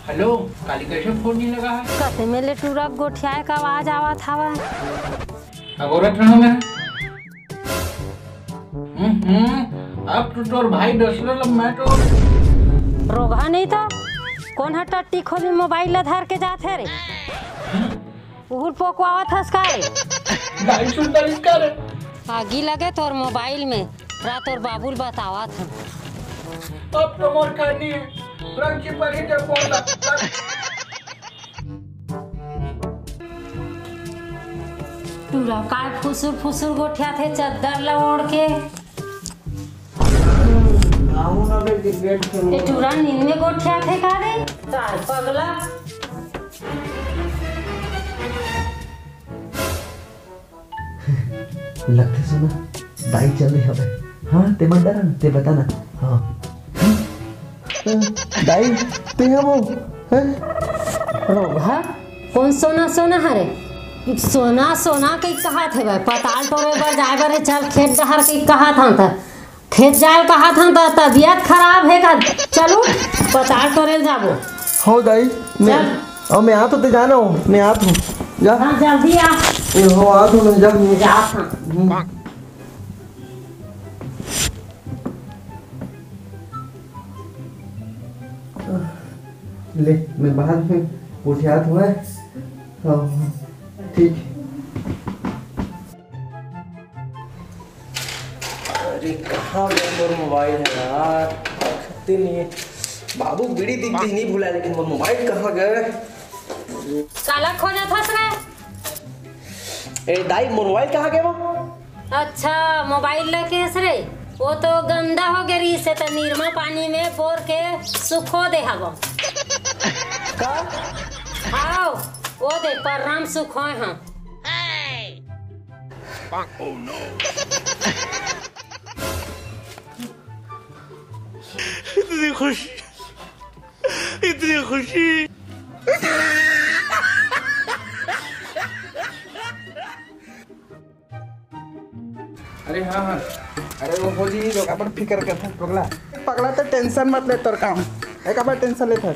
Hello, काली कैसे phone नहीं लगा है? कते में ले टूरा गोठियाए का आवाज आवत हवा। अगोरत रहा मैं। अब तो तोर भाई दसलो मैं तो रोगा नहीं था। कौन है टट्टी खोली मोबाइल धर के जाते रे? उहुर पोकवावत हस का रे? भाई सुनता इसका रे। आगी लगे तोर मोबाइल में रात और बाबुल बतावा था। अब तो मोर खानी है। रंग की परी जब फोन लगा। टूरा काय फुसुर फुसुर गोठिया थे चद्दर ला ओढ़ के। ये टूरा नींद में गोठिया थे का रे? तार पगला। लगते सुना दाई चल रही है। हाँ ते मत डरा ते बताना। हाँ दाई ते है वो रोगा कौन सोना सोना हरे? सोना सोना के कहा थे भाई? पताल टोरे पर जाए बारे चल खेत डहर के कहा था खेत जाए कहा था तबीयत खराब है का? चलो पताल टोरे जाबो। हो दाई मैं आ तो ते जाना हूँ। मैं आता हूँ जा। हाँ जल्दी आ। हो आ तो मैं जा था। ले मैं बाहर में उठियात हुआ है। हाँ ठीक। अरे कहाँ गया मोर मोबाइल है यार? रखते नहीं है। बाबू बीड़ी दिखती नहीं भूला लेकिन मोर मोबाइल कहाँ गया? काला खोजा था रे? ए दाई मोर मोबाइल कहाँ गया वो? अच्छा मोबाइल लेके रे? वो तो गंदा हो गया से तो निर्मा पानी में बोर के सुखो दे हवा का? हाँ वो दे परनाम सुखो हम। Oh no! इतनी खुशी, इतनी खुशी। अरे हाँ हाँ अरे वो हो जी लोग अपन फिक्र करते पगला पगला तो टेंशन मत ले तोर काम एक अपन टेंशन लेते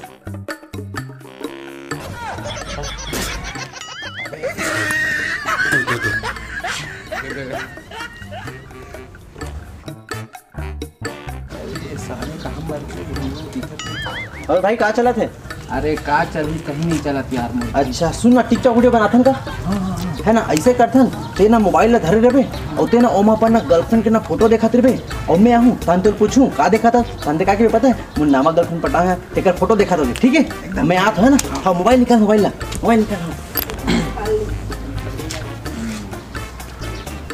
और भाई कहाँ चला थे? अरे का चल कहीं नहीं चला यार मुझे। अच्छा सुन ना टिकटॉक वीडियो बनाथन का है ना? ऐसे करथन ते ना मोबाइल ला धरे रहे और ते ना ओमा पर ना गर्लफ्रेंड के ना फोटो देखत रहे और मैं आहूँ तान तो पूछूं का देखा था? तान देखा के पता है मुझे नामा गर्लफ्रेंड पटा है तेकर फोटो देखा तो ठीक है मैं आत है ना। हाँ मोबाइल निकाल मोबाइल निकाल।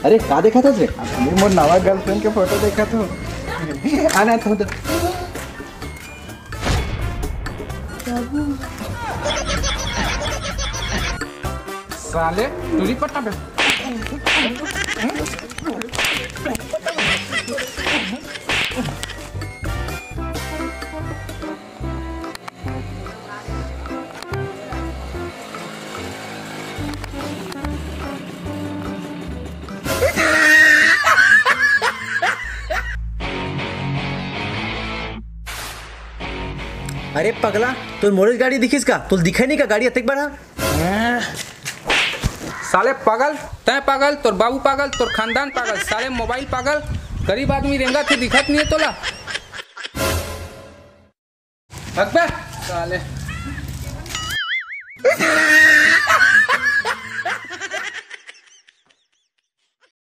अरे का देखा था रे? मोर नवा गर्लफ्रेंड के फोटो देखा तो आना तो साले दूरी पट्टा पे अरे पगला तो मोरेज गाड़ी दिखिस का? तो दिखे नहीं का गाड़ी अतक बड़ा? साले पागल तय पागल तोर बाबू पागल तोर खानदान पागल साले मोबाइल पागल गरीब आदमी रेंगा थे दिखत नहीं है तोला। साले